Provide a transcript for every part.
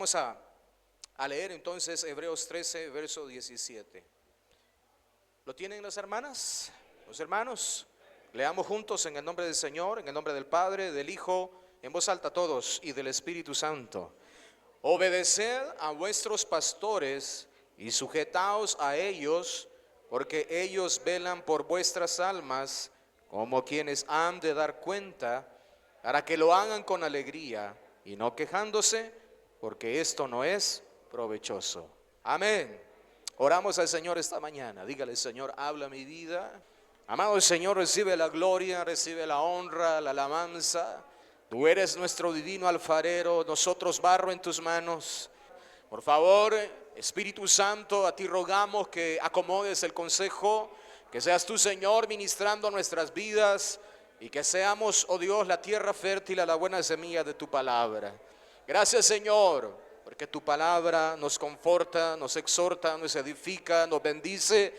Vamos a leer entonces Hebreos 13, verso 17. ¿Lo tienen las hermanas? Los hermanos. Leamos juntos en el nombre del Señor, en el nombre del Padre, del Hijo, en voz alta todos, y del Espíritu Santo. Obedeced a vuestros pastores y sujetaos a ellos, porque ellos velan por vuestras almas, como quienes han de dar cuenta, para que lo hagan con alegría y no quejándose, porque esto no es provechoso. Amén. Oramos al Señor esta mañana. Dígale: Señor, habla mi vida. Amado Señor, recibe la gloria, recibe la honra, la alabanza. Tú eres nuestro divino alfarero, nosotros barro en tus manos. Por favor, Espíritu Santo, a ti rogamos que acomodes el consejo, que seas tú, Señor, ministrando nuestras vidas y que seamos, oh Dios, la tierra fértil a la buena semilla de tu palabra. Gracias, Señor, porque tu palabra nos conforta, nos exhorta, nos edifica, nos bendice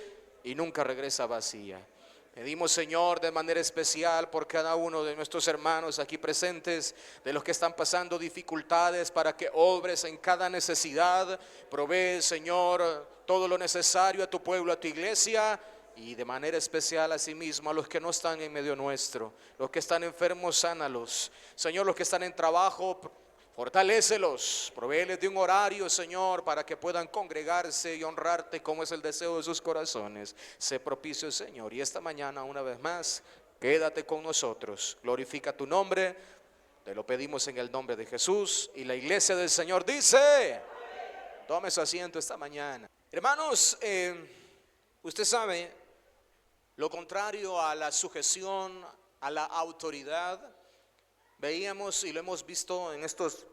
y nunca regresa vacía. Pedimos, Señor, de manera especial por cada uno de nuestros hermanos aquí presentes, de los que están pasando dificultades, para que obres en cada necesidad. Provee, Señor, todo lo necesario a tu pueblo, a tu iglesia, y de manera especial asimismo a los que no están en medio nuestro. Los que están enfermos, sánalos. Señor, los que están en trabajo, fortalécelos, provéeles de un horario, Señor, para que puedan congregarse y honrarte como es el deseo de sus corazones. Sé propicio, Señor, y esta mañana una vez más, quédate con nosotros. Glorifica tu nombre, te lo pedimos en el nombre de Jesús. Y la iglesia del Señor dice: tome su asiento esta mañana. Hermanos, usted sabe, lo contrario a la sujeción, a la autoridad, veíamos y lo hemos visto en estos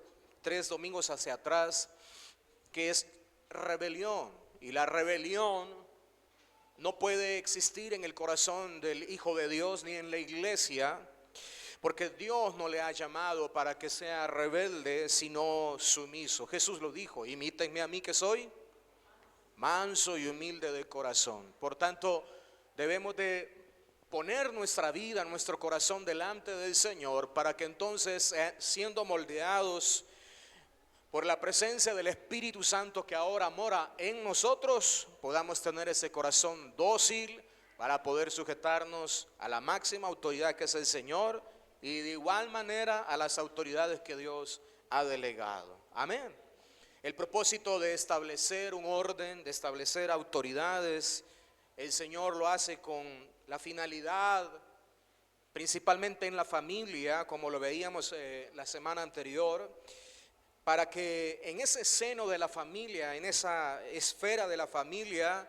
3 domingos hacia atrás, que es rebelión. Y la rebelión no puede existir en el corazón del Hijo de Dios ni en la iglesia, porque Dios no le ha llamado para que sea rebelde, sino sumiso. Jesús lo dijo: imítenme a mí, que soy manso y humilde de corazón. Por tanto, debemos de poner nuestra vida, nuestro corazón delante del Señor, para que entonces, siendo moldeados por la presencia del Espíritu Santo que ahora mora en nosotros, podamos tener ese corazón dócil para poder sujetarnos a la máxima autoridad que es el Señor, y de igual manera a las autoridades que Dios ha delegado. Amén. El propósito de establecer un orden, de establecer autoridades, el Señor lo hace con la finalidad, principalmente en la familia, como lo veíamos la semana anterior, para que en ese seno de la familia, en esa esfera de la familia,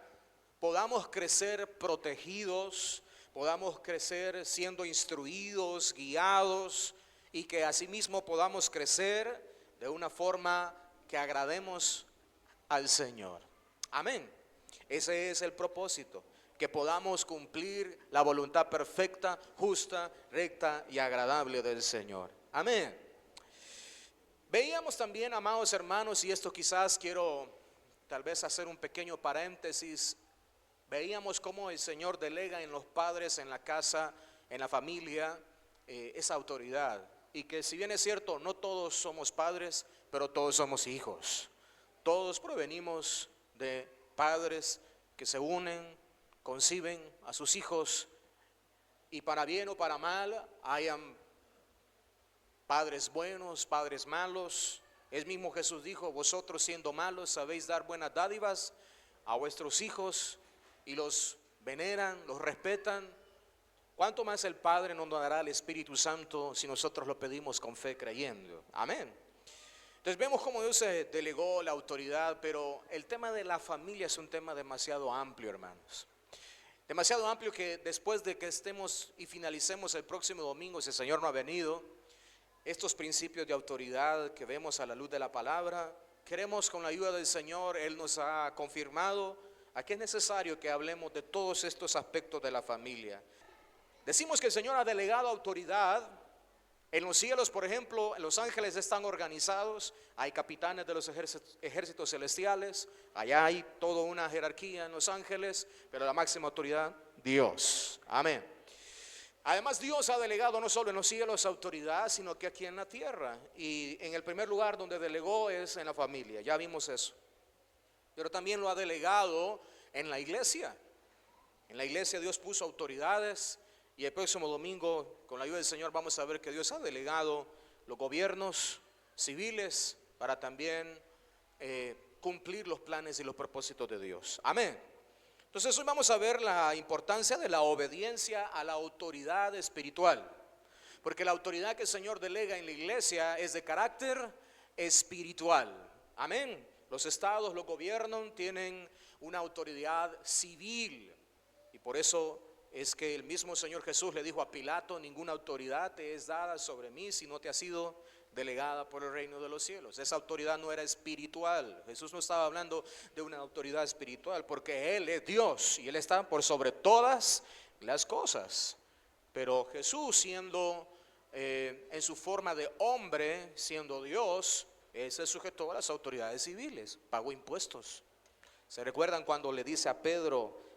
podamos crecer protegidos, podamos crecer siendo instruidos, guiados, y que asimismo podamos crecer de una forma que agrademos al Señor. Amén. Ese es el propósito, que podamos cumplir la voluntad perfecta, justa, recta y agradable del Señor. Amén. Veíamos también, amados hermanos, y esto quizás quiero tal vez hacer un pequeño paréntesis, veíamos cómo el Señor delega en los padres, en la casa, en la familia, esa autoridad. Y que si bien es cierto, no todos somos padres, pero todos somos hijos. Todos provenimos de padres que se unen, conciben a sus hijos, y para bien o para mal hayan padres buenos, padres malos. El mismo Jesús dijo: vosotros siendo malos sabéis dar buenas dádivas a vuestros hijos, y los veneran, los respetan. ¿Cuánto más el Padre nos dará el Espíritu Santo si nosotros lo pedimos con fe, creyendo? Amén. Entonces vemos cómo Dios delegó la autoridad, pero el tema de la familia es un tema demasiado amplio, hermanos. Demasiado amplio, que después de que estemos y finalicemos el próximo domingo, si el Señor no ha venido, estos principios de autoridad que vemos a la luz de la palabra, queremos, con la ayuda del Señor, Él nos ha confirmado a que es necesario que hablemos de todos estos aspectos de la familia. Decimos que el Señor ha delegado autoridad. En los cielos, por ejemplo, los ángeles están organizados, hay capitanes de los ejércitos celestiales, allá hay toda una jerarquía en los ángeles, pero la máxima autoridad, Dios. Amén. Además, Dios ha delegado no solo en los cielos autoridad, sino que aquí en la tierra. Y en el primer lugar donde delegó es en la familia, ya vimos eso. Pero también lo ha delegado en la iglesia. En la iglesia Dios puso autoridades, y el próximo domingo, con la ayuda del Señor, vamos a ver que Dios ha delegado los gobiernos civiles para también cumplir los planes y los propósitos de Dios. Amén. Entonces hoy vamos a ver la importancia de la obediencia a la autoridad espiritual, porque la autoridad que el Señor delega en la iglesia es de carácter espiritual. Amén. Los estados, los gobiernos tienen una autoridad civil, y por eso es que el mismo Señor Jesús le dijo a Pilato: ninguna autoridad te es dada sobre mí si no te ha sido delegada por el reino de los cielos. Esa autoridad no era espiritual. Jesús no estaba hablando de una autoridad espiritual, porque Él es Dios y Él está por sobre todas las cosas. Pero Jesús, siendo en su forma de hombre, siendo Dios, Él se sujetó a las autoridades civiles, pagó impuestos. ¿Se recuerdan cuando le dice a Pedro: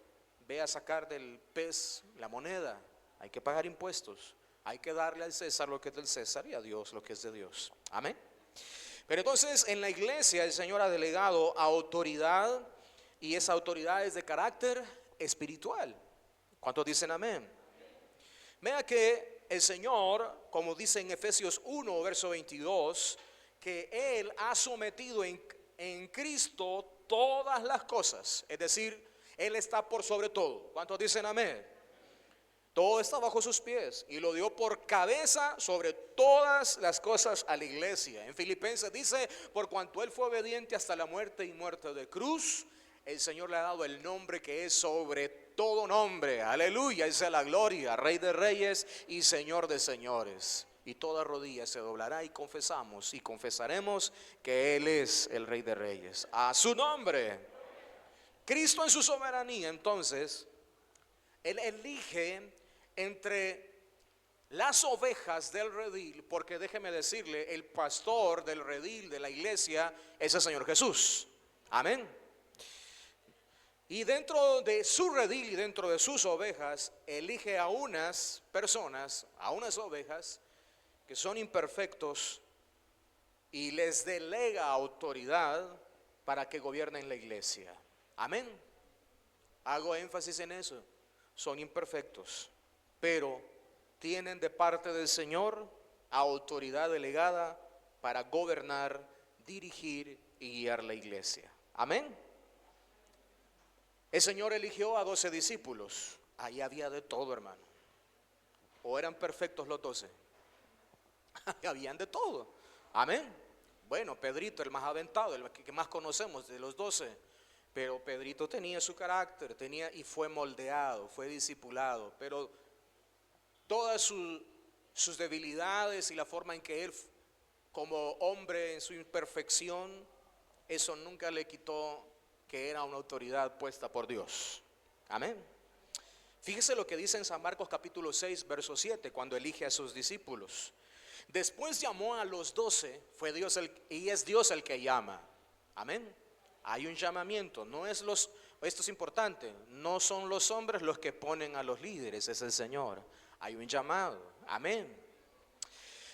ve a sacar del pez la moneda? Hay que pagar impuestos. Hay que darle al César lo que es del César y a Dios lo que es de Dios. Amén. Pero entonces en la iglesia el Señor ha delegado autoridad, y esa autoridad es de carácter espiritual. ¿Cuántos dicen amén? Vea que el Señor, como dice en Efesios 1, verso 22, que Él ha sometido en Cristo todas las cosas. Es decir, Él está por sobre todo. ¿Cuántos dicen amén? Todo está bajo sus pies y lo dio por cabeza sobre todas las cosas a la iglesia. En Filipenses dice: por cuanto Él fue obediente hasta la muerte y muerte de cruz, el Señor le ha dado el nombre que es sobre todo nombre. Aleluya, esa es la gloria, Rey de reyes y Señor de señores. Y toda rodilla se doblará y confesamos y confesaremos que Él es el Rey de reyes. A su nombre. Cristo en su soberanía, entonces, Él elige entre las ovejas del redil, porque déjeme decirle, el pastor del redil de la iglesia es el Señor Jesús. Amén. Y dentro de su redil y dentro de sus ovejas, elige a unas personas, a unas ovejas que son imperfectos, y les delega autoridad para que gobiernen la iglesia. Amén. Hago énfasis en eso. Son imperfectos, pero tienen de parte del Señor autoridad delegada para gobernar, dirigir y guiar la iglesia. Amén. El Señor eligió a 12 discípulos. Ahí había de todo, hermano. ¿O eran perfectos los 12? Habían de todo. Amén. Bueno, Pedrito, el más aventado, el que más conocemos de los 12. Pero Pedrito tenía su carácter, y fue moldeado, fue discipulado. Pero todas sus debilidades y la forma en que él, como hombre en su imperfección, eso nunca le quitó que era una autoridad puesta por Dios. Amén. Fíjese lo que dice en San Marcos capítulo 6, verso 7, cuando elige a sus discípulos. Después llamó a los 12, fue Dios y es Dios el que llama. Amén. Hay un llamamiento, esto es importante, no son los hombres los que ponen a los líderes, es el Señor. Hay un llamado, amén.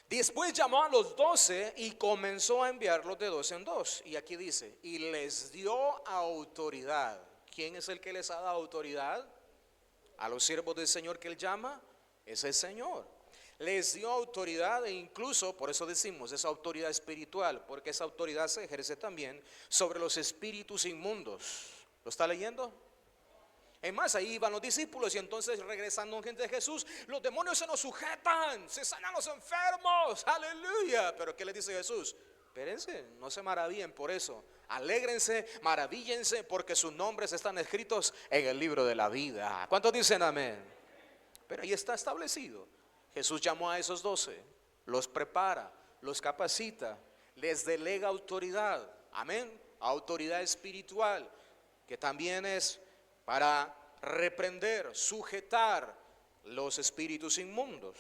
Después llamó a los 12 y comenzó a enviarlos de 2 en 2. Y aquí dice: y les dio autoridad. ¿Quién es el que les ha dado autoridad? A los siervos del Señor que Él llama, es el Señor. Les dio autoridad, e incluso, por eso decimos, esa autoridad espiritual, porque esa autoridad se ejerce también sobre los espíritus inmundos. ¿Lo está leyendo? Es más, ahí iban los discípulos, y entonces, regresando gente de Jesús, los demonios se nos sujetan, se sanan los enfermos, aleluya. Pero ¿qué les dice Jesús? Espérense, no se maravillen por eso. Alégrense, maravíllense, porque sus nombres están escritos en el libro de la vida. ¿Cuántos dicen amén? Pero ahí está establecido. Jesús llamó a esos 12, los prepara, los capacita, les delega autoridad. Amén. Autoridad espiritual, que también es para reprender, sujetar los espíritus inmundos.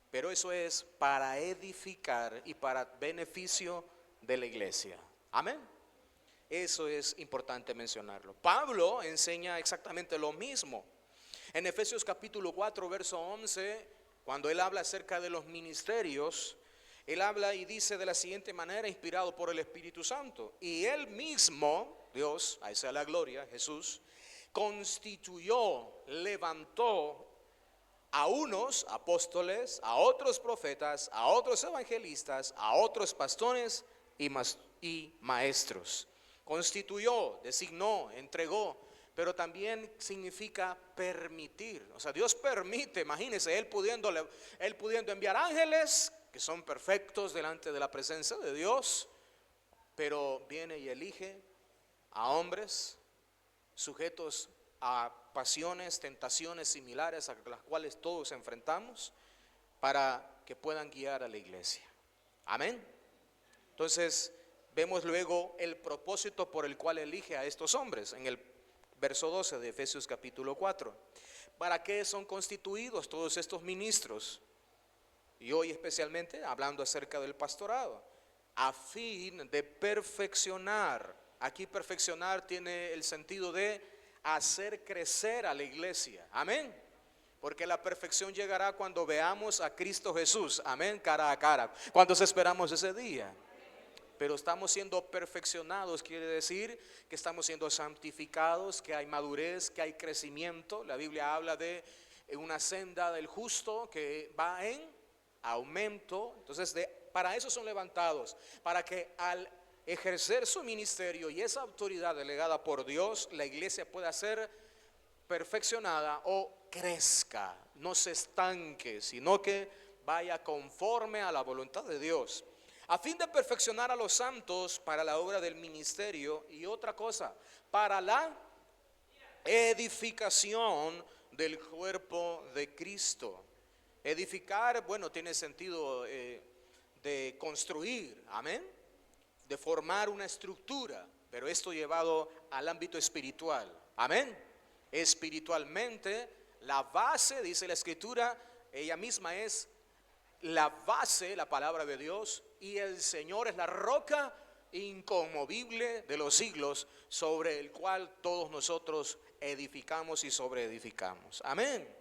Pero eso es para edificar y para beneficio de la iglesia. Amén. Eso es importante mencionarlo. Pablo enseña exactamente lo mismo. En Efesios capítulo 4, verso 11, cuando él habla acerca de los ministerios, él habla y dice de la siguiente manera, inspirado por el Espíritu Santo: y él mismo, Dios, a esa es la gloria, Jesús, constituyó, levantó a unos apóstoles, a otros profetas, a otros evangelistas, a otros pastores y maestros. Constituyó, designó, entregó, pero también significa permitir. O sea, Dios permite, imagínense, él pudiendo enviar ángeles que son perfectos delante de la presencia de Dios, pero viene y elige a hombres sujetos a pasiones, tentaciones similares a las cuales todos enfrentamos, para que puedan guiar a la iglesia. Amén. Entonces vemos luego el propósito por el cual elige a estos hombres en el verso 12 de Efesios capítulo 4. ¿Para qué son constituidos todos estos ministros? Y hoy especialmente hablando acerca del pastorado, a fin de perfeccionar. Aquí perfeccionar tiene el sentido de hacer crecer a la iglesia. Amén. Porque la perfección llegará cuando veamos a Cristo Jesús. Amén, cara a cara. ¿Cuántos esperamos ese día? Pero estamos siendo perfeccionados, quiere decir que estamos siendo santificados, que hay madurez, que hay crecimiento. La Biblia habla de una senda del justo que va en aumento. Entonces para eso son levantados, para que al ejercer su ministerio y esa autoridad delegada por Dios, la iglesia pueda ser perfeccionada o crezca, no se estanque, sino que vaya conforme a la voluntad de Dios, a fin de perfeccionar a los santos para la obra del ministerio. Y otra cosa, para la edificación del cuerpo de Cristo. Edificar, bueno, tiene sentido de construir, amén, de formar una estructura, pero esto llevado al ámbito espiritual, amén. Espiritualmente, la base, dice la Escritura, ella misma es la base, la palabra de Dios, y el Señor es la roca inconmovible de los siglos, sobre el cual todos nosotros edificamos y sobreedificamos. Amén.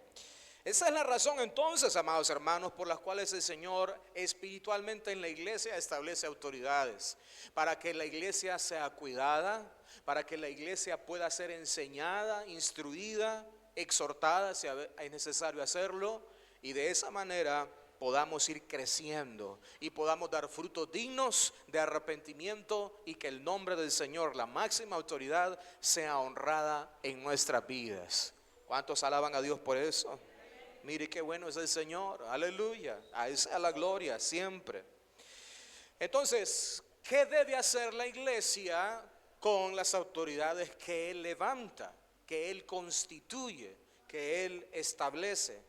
Esa es la razón entonces, amados hermanos, por las cuales el Señor espiritualmente en la iglesia establece autoridades, para que la iglesia sea cuidada, para que la iglesia pueda ser enseñada, instruida, exhortada si es necesario hacerlo, y de esa manera podamos ir creciendo y podamos dar frutos dignos de arrepentimiento, y que el nombre del Señor, la máxima autoridad, sea honrada en nuestras vidas. ¿Cuántos alaban a Dios por eso? Mire qué bueno es el Señor, aleluya, a esa es la gloria siempre. Entonces, ¿qué debe hacer la iglesia con las autoridades que Él levanta, que Él constituye, que Él establece,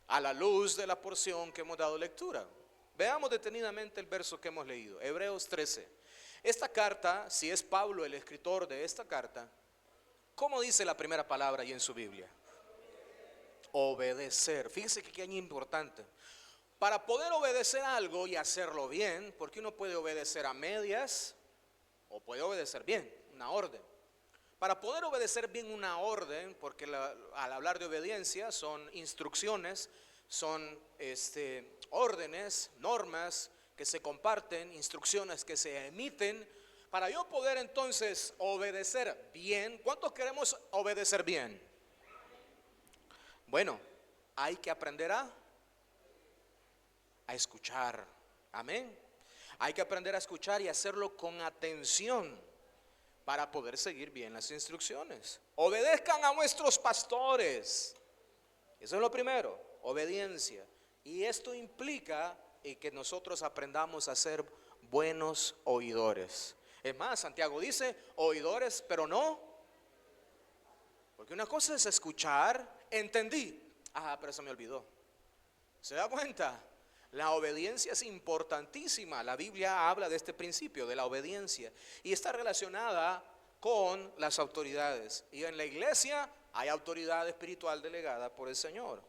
a la luz de la porción que hemos dado lectura? Veamos detenidamente el verso que hemos leído, Hebreos 13. Esta carta, si es Pablo el escritor de esta carta, ¿cómo dice la primera palabra ahí en su Biblia? Obedecer. Fíjense que aquí es importante. Para poder obedecer algo y hacerlo bien, porque uno puede obedecer a medias o puede obedecer bien, una orden. Para poder obedecer bien una orden, porque al hablar de obediencia son instrucciones, son órdenes, normas que se comparten, instrucciones que se emiten. Para yo poder entonces obedecer bien, ¿cuántos queremos obedecer bien? Bueno, hay que aprender a escuchar, amén. Hay que aprender a escuchar y hacerlo con atención para poder seguir bien las instrucciones. Obedezcan a nuestros pastores. Eso es lo primero, obediencia. Y esto implica que nosotros aprendamos a ser buenos oidores. Es más, Santiago dice oidores, pero no. Porque una cosa es escuchar, entendí, pero se me olvidó. ¿Se da cuenta? La obediencia es importantísima. La Biblia habla de este principio, de la obediencia, y está relacionada con las autoridades. Y en la iglesia hay autoridad espiritual delegada por el Señor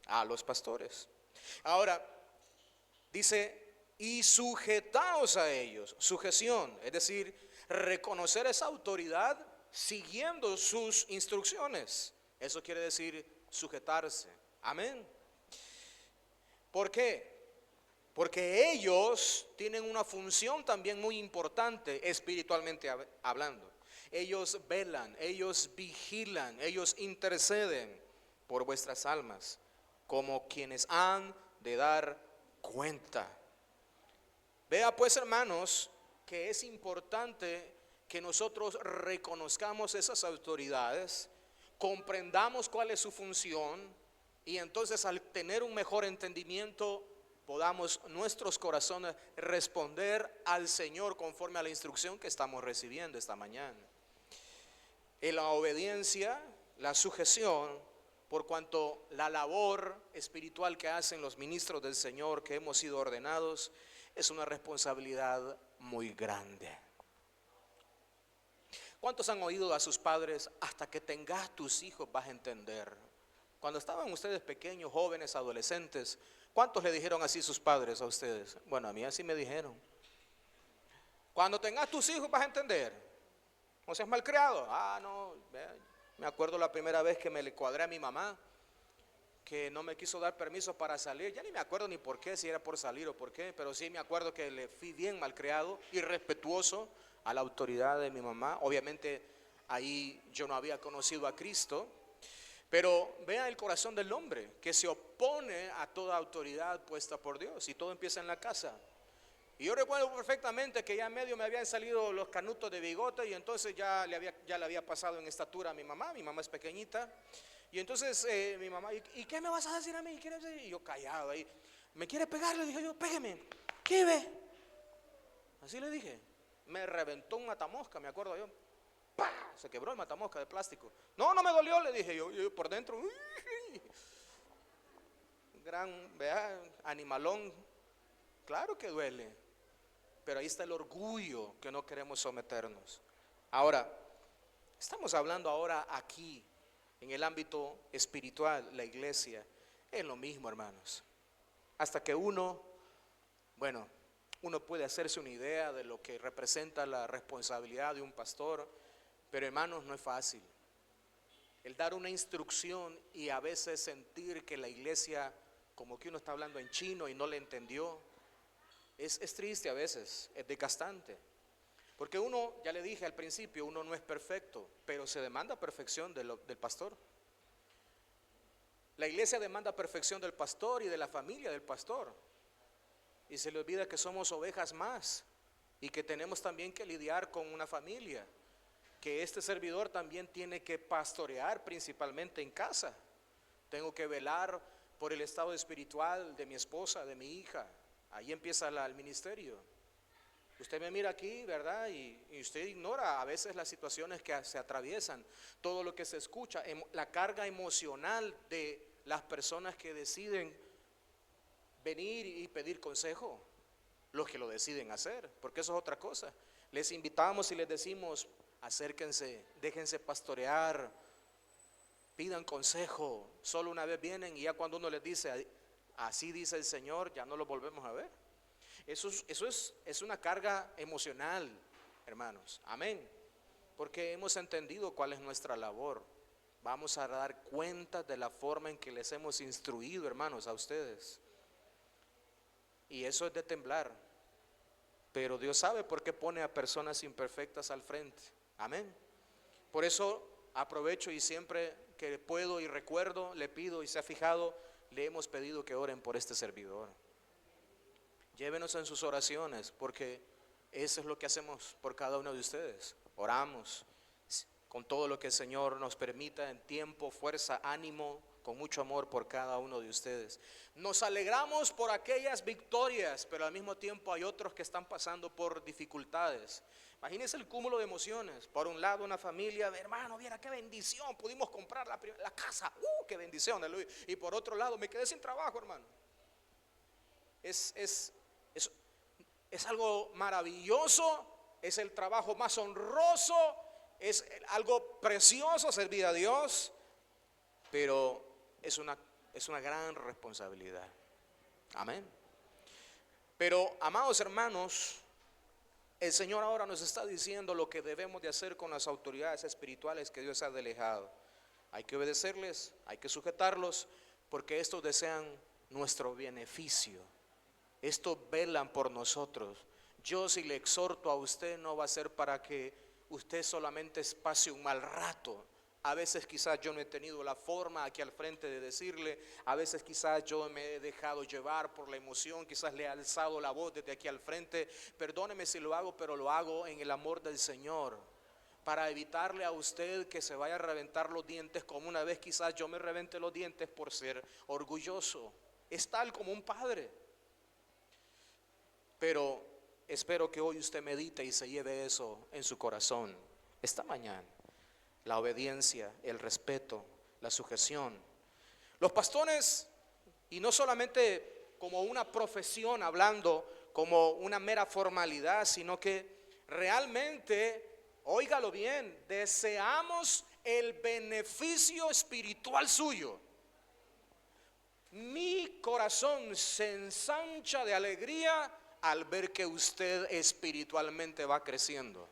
a los pastores. Ahora, dice, y sujetaos a ellos. Sujeción, es decir, reconocer esa autoridad siguiendo sus instrucciones. Eso quiere decir sujetarse. Amén. ¿Por qué? Porque ellos tienen una función también muy importante espiritualmente hablando. Ellos velan, ellos vigilan, ellos interceden por vuestras almas, como quienes han de dar cuenta. Vea pues, hermanos, que es importante que nosotros reconozcamos esas autoridades, comprendamos cuál es su función, y entonces al tener un mejor entendimiento podamos nuestros corazones responder al Señor conforme a la instrucción que estamos recibiendo esta mañana. En la obediencia, la sujeción, por cuanto la labor espiritual que hacen los ministros del Señor que hemos sido ordenados es una responsabilidad muy grande. ¿Cuántos han oído a sus padres? Hasta que tengas tus hijos vas a entender. Cuando estaban ustedes pequeños, jóvenes, adolescentes, ¿cuántos le dijeron así sus padres a ustedes? Bueno, a mí así me dijeron. Cuando tengas tus hijos vas a entender. No seas malcriado. No, me acuerdo la primera vez que me le cuadré a mi mamá, que no me quiso dar permiso para salir. Ya ni me acuerdo ni por qué, si era por salir o por qué, pero sí me acuerdo que le fui bien malcriado, irrespetuoso a la autoridad de mi mamá. Obviamente ahí yo no había conocido a Cristo. Pero vea el corazón del hombre que se opone a toda autoridad puesta por Dios, y todo empieza en la casa. Y yo recuerdo perfectamente que ya en medio me habían salido los canutos de bigote, y entonces ya le había pasado en estatura a mi mamá es pequeñita. Y entonces mi mamá, ¿y qué me vas a decir a mí? Y yo callado ahí, ¿me quiere pegar? Le dije yo, pégame. ¿Qué ve? Así le dije. Me reventó un matamosca, me acuerdo yo. ¡Pah! Se quebró el matamosca de plástico. No me dolió, le dije yo por dentro. Gran, vea, animalón. Claro que duele, pero ahí está el orgullo que no queremos someternos. Ahora, estamos hablando ahora aquí, en el ámbito espiritual, la iglesia. Es lo mismo, hermanos. Hasta que uno puede hacerse una idea de lo que representa la responsabilidad de un pastor. Pero hermanos, no es fácil el dar una instrucción y a veces sentir que la iglesia como que uno está hablando en chino y no le entendió. Es triste a veces, es desgastante. Porque uno, ya le dije al principio, uno no es perfecto, pero se demanda perfección del pastor. La iglesia demanda perfección del pastor y de la familia del pastor. Y se le olvida que somos ovejas más y que tenemos también que lidiar con una familia, que este servidor también tiene que pastorear principalmente en casa. Tengo que velar por el estado espiritual de mi esposa, de mi hija. Ahí empieza el ministerio. Usted me mira aquí, ¿verdad? Y usted ignora a veces las situaciones que se atraviesan, todo lo que se escucha, la carga emocional de las personas que deciden venir y pedir consejo, los que lo deciden hacer, porque eso es otra cosa. Les invitamos y les decimos, acérquense, déjense pastorear, pidan consejo. Solo una vez vienen y ya cuando uno les dice, así dice el Señor, ya no lo volvemos a ver. Eso es una carga emocional, hermanos. Amén. Porque hemos entendido cuál es nuestra labor. Vamos a dar cuenta de la forma en que les hemos instruido, hermanos, a ustedes. Y eso es de temblar. Pero Dios sabe por qué pone a personas imperfectas al frente. Amén. Por eso aprovecho y siempre que puedo y recuerdo, le pido, y se ha fijado, le hemos pedido que oren por este servidor. Llévenos en sus oraciones, porque eso es lo que hacemos por cada uno de ustedes. Oramos con todo lo que el Señor nos permita, en tiempo, fuerza, ánimo, con mucho amor por cada uno de ustedes. Nos alegramos por aquellas victorias, pero al mismo tiempo hay otros que están pasando por dificultades. Imagínense el cúmulo de emociones. Por un lado, una familia, hermano, viera qué bendición, pudimos comprar la casa, qué bendición. Y por otro lado, me quedé sin trabajo, hermano. Es algo maravilloso, es el trabajo más honroso, es algo precioso servir a Dios, pero es una gran responsabilidad. Amén. Pero, amados hermanos, el Señor ahora nos está diciendo lo que debemos de hacer con las autoridades espirituales que Dios ha delegado. hay que obedecerles, hay que sujetarlos, porque estos desean nuestro beneficio. Estos velan por nosotros. Yo, si le exhorto a usted, no va a ser para que usted solamente pase un mal rato. A veces quizás yo no he tenido la forma aquí al frente de decirle, a veces quizás yo me he dejado llevar por la emoción, quizás le he alzado la voz desde aquí al frente. Perdóneme si lo hago, pero lo hago en el amor del Señor, para evitarle a usted que se vaya a reventar los dientes, como una vez quizás yo me reventé los dientes por ser orgulloso. Es tal como un padre. Pero espero que hoy usted medite y se lleve eso en su corazón esta mañana. La obediencia, el respeto, la sujeción. Los pastores, y no solamente como una profesión, hablando como una mera formalidad, sino que realmente, óigalo bien, deseamos el beneficio espiritual suyo. Mi corazón se ensancha de alegría al ver que usted espiritualmente va creciendo,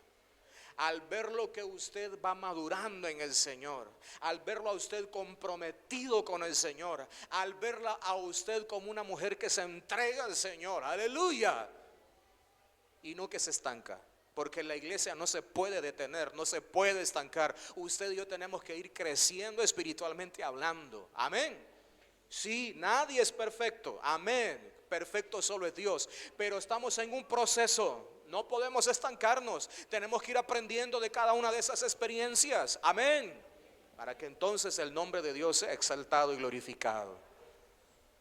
al ver lo que usted va madurando en el Señor, al verlo a usted comprometido con el Señor, al verla a usted como una mujer que se entrega al Señor, aleluya, y no que se estanca. Porque la iglesia no se puede detener, no se puede estancar. Usted y yo tenemos que ir creciendo espiritualmente hablando, amén. Sí, nadie es perfecto, amén. Perfecto solo es Dios, pero estamos en un proceso. No podemos estancarnos, tenemos que ir aprendiendo de cada una de esas experiencias, amén, para que entonces el nombre de Dios sea exaltado y glorificado,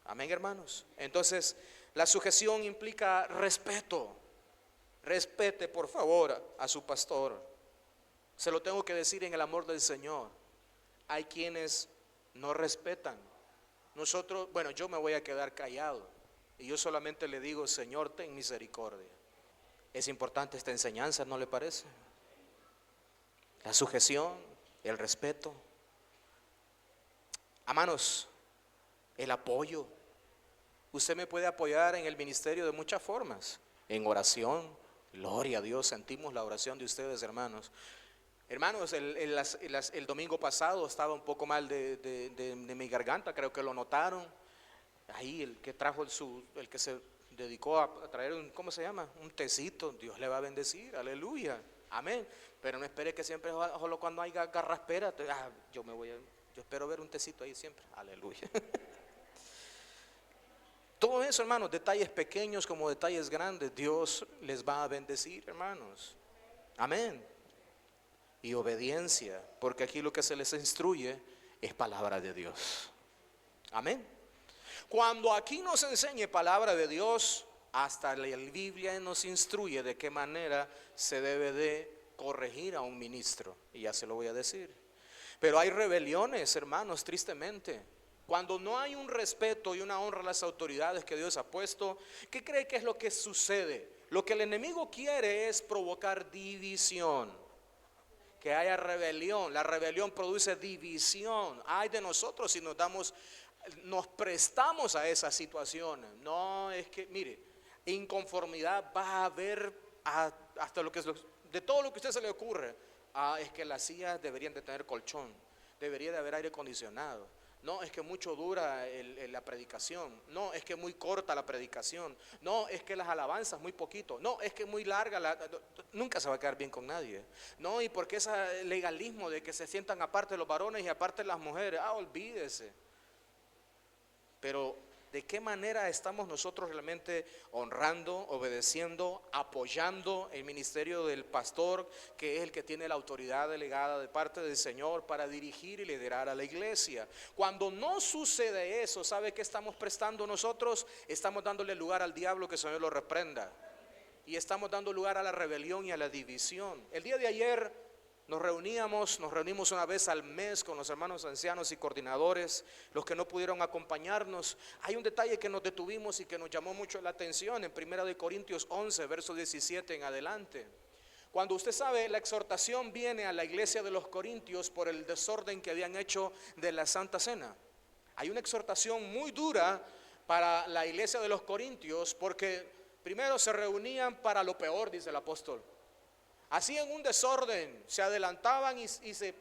amén, hermanos. Entonces la sujeción implica respeto. Respete por favor a su pastor. Se lo tengo que decir en el amor del Señor. Hay quienes no respetan. Nosotros, bueno, yo me voy a quedar callado y yo solamente le digo, Señor, ten misericordia. Es importante esta enseñanza, ¿no le parece? La sujeción, el respeto. Hermanos, el apoyo. Usted me puede apoyar en el ministerio de muchas formas. En oración, gloria a Dios, sentimos la oración de ustedes, hermanos. Hermanos, el domingo pasado estaba un poco mal de mi garganta, creo que lo notaron. Ahí el que trajo el que se dedicó a traer ¿cómo se llama? Un tecito, Dios le va a bendecir, aleluya, amén. Pero no espere que siempre, solo cuando haya garraspera, yo espero ver un tecito ahí siempre, aleluya. Todo eso, hermanos, detalles pequeños como detalles grandes, Dios les va a bendecir, hermanos, amén. Y obediencia, porque aquí lo que se les instruye es palabra de Dios, amén. Cuando aquí nos enseñe palabra de Dios, hasta la Biblia nos instruye de qué manera se debe de corregir a un ministro, y ya se lo voy a decir. Pero hay rebeliones, hermanos, tristemente. Cuando no hay un respeto y una honra a las autoridades que Dios ha puesto, ¿qué cree que es lo que sucede? Lo que el enemigo quiere es provocar división, que haya rebelión. La rebelión produce división. Ay de nosotros si nos prestamos a esas situaciones. No, es que, mire, inconformidad va a haber hasta de todo lo que a usted se le ocurre. Es que las sillas deberían de tener colchón, debería de haber aire acondicionado. No, es que mucho dura la predicación. No, es que muy corta la predicación. No, es que las alabanzas muy poquito. No, es que muy larga. Nunca se va a quedar bien con nadie. No, y porque ese legalismo de que se sientan aparte los varones y aparte las mujeres. Olvídese. Pero ¿de qué manera estamos nosotros realmente honrando, obedeciendo, apoyando el ministerio del pastor, que es el que tiene la autoridad delegada de parte del Señor para dirigir y liderar a la iglesia? Cuando no sucede eso, ¿sabe qué estamos prestando nosotros? Estamos dándole lugar al diablo, que el Señor lo reprenda. Y estamos dando lugar a la rebelión y a la división. El día de ayer nos reunimos una vez al mes con los hermanos ancianos y coordinadores, los que no pudieron acompañarnos. Hay un detalle que nos detuvimos y que nos llamó mucho la atención en 1 Corintios 11, verso 17 en adelante. Cuando usted sabe, la exhortación viene a la iglesia de los Corintios por el desorden que habían hecho de la Santa Cena. Hay una exhortación muy dura para la iglesia de los Corintios porque primero se reunían para lo peor, dice el apóstol. Hacían un desorden, se adelantaban y se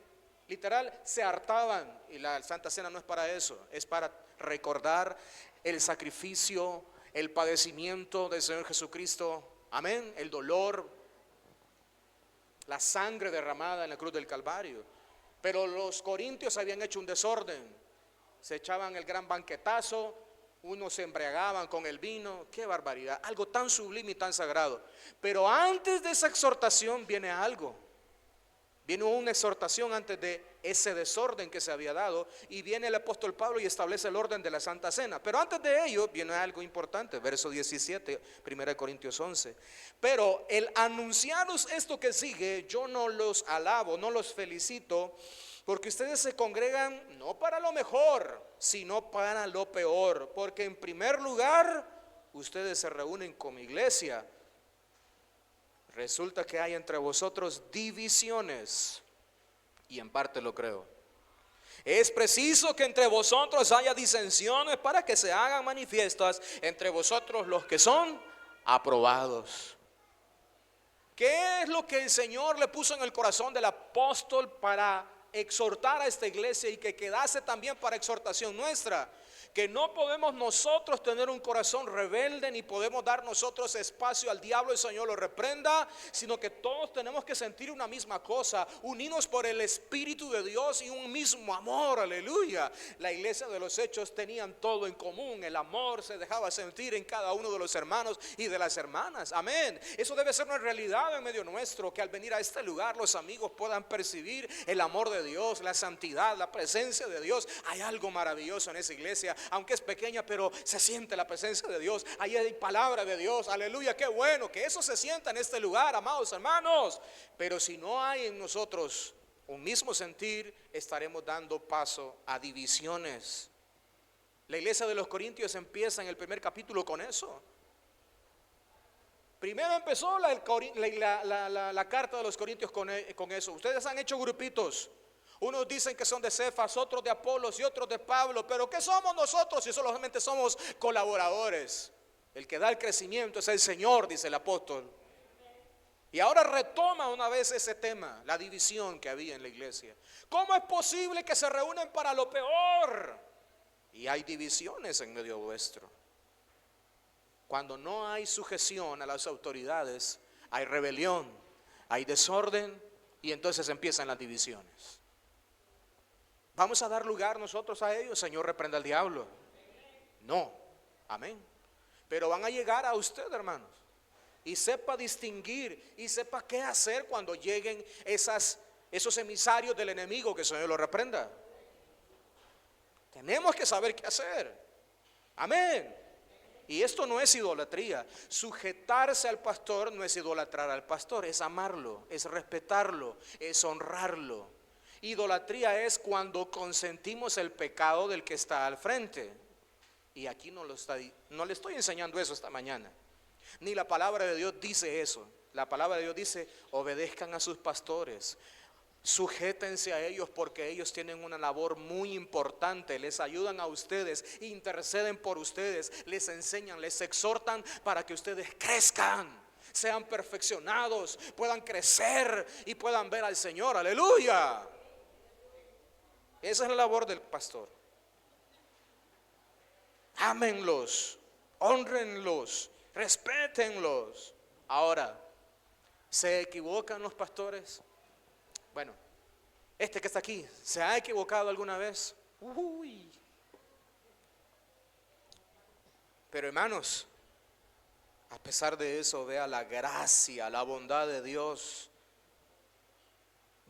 Literal, se hartaban. Y la Santa Cena no es para eso, es para recordar el sacrificio, el padecimiento del Señor Jesucristo. Amén, el dolor, la sangre derramada en la cruz del Calvario. Pero los corintios habían hecho un desorden. Se echaban el gran banquetazo, unos se embriagaban con el vino. Qué barbaridad, algo tan sublime y tan sagrado. Pero antes de esa exhortación viene algo. Viene una exhortación antes de ese desorden que se había dado, y viene el apóstol Pablo y establece el orden de la Santa Cena. Pero antes de ello viene algo importante, verso 17, 1 Corintios 11. Pero el anunciaros esto que sigue, yo no los alabo, no los felicito, porque ustedes se congregan no para lo mejor, sino para lo peor. Porque en primer lugar, ustedes se reúnen como iglesia. Resulta que hay entre vosotros divisiones, y en parte lo creo. Es preciso que entre vosotros haya disensiones para que se hagan manifiestas entre vosotros los que son aprobados. ¿Qué es lo que el Señor le puso en el corazón del apóstol para exhortar a esta iglesia y que quedase también para exhortación nuestra? Que no podemos nosotros tener un corazón rebelde, ni podemos dar nosotros espacio al diablo, el Señor lo reprenda, sino que todos tenemos que sentir una misma cosa, unidos por el Espíritu de Dios y un mismo amor, aleluya. La iglesia de los Hechos tenían todo en común, el amor se dejaba sentir en cada uno de los hermanos y de las hermanas, amén. Eso debe ser una realidad en medio nuestro, que al venir a este lugar los amigos puedan percibir el amor de Dios, la santidad, la presencia de Dios. Hay algo maravilloso en esa iglesia, aunque es pequeña, pero se siente la presencia de Dios. Ahí hay palabra de Dios, aleluya. Qué bueno que eso se sienta en este lugar, amados hermanos. Pero si no hay en nosotros un mismo sentir, estaremos dando paso a divisiones. La iglesia de los Corintios empieza en el primer capítulo con eso. Primero empezó la carta de los Corintios con eso. Ustedes han hecho grupitos. Unos dicen que son de Cefas, otros de Apolos y otros de Pablo. Pero ¿qué somos nosotros si solamente somos colaboradores? El que da el crecimiento es el Señor, dice el apóstol. Y ahora retoma una vez ese tema, la división que había en la iglesia. ¿Cómo es posible que se reúnen para lo peor? Y hay divisiones en medio vuestro. Cuando no hay sujeción a las autoridades, hay rebelión, hay desorden, y entonces empiezan las divisiones. ¿Vamos a dar lugar nosotros a ellos? Señor, reprenda al diablo. No, amén. Pero van a llegar a usted, hermanos, y sepa distinguir y sepa qué hacer cuando lleguen esos emisarios del enemigo, que el Señor lo reprenda. Tenemos que saber qué hacer, amén. Y esto no es idolatría. Sujetarse al pastor no es idolatrar al pastor, es amarlo, es respetarlo, es honrarlo. Idolatría es cuando consentimos el pecado del que está al frente. Y aquí no le estoy enseñando eso esta mañana. Ni la palabra de Dios dice eso. La palabra de Dios dice: obedezcan a sus pastores, sujétense a ellos, porque ellos tienen una labor muy importante. Les ayudan a ustedes, interceden por ustedes, les enseñan, les exhortan para que ustedes crezcan, sean perfeccionados, puedan crecer y puedan ver al Señor, aleluya. Esa es la labor del pastor. Ámenlos, honrenlos, respétenlos. Ahora, ¿se equivocan los pastores? Bueno, este que está aquí, ¿se ha equivocado alguna vez? Uy. Pero hermanos, a pesar de eso, vea la gracia, la bondad de Dios.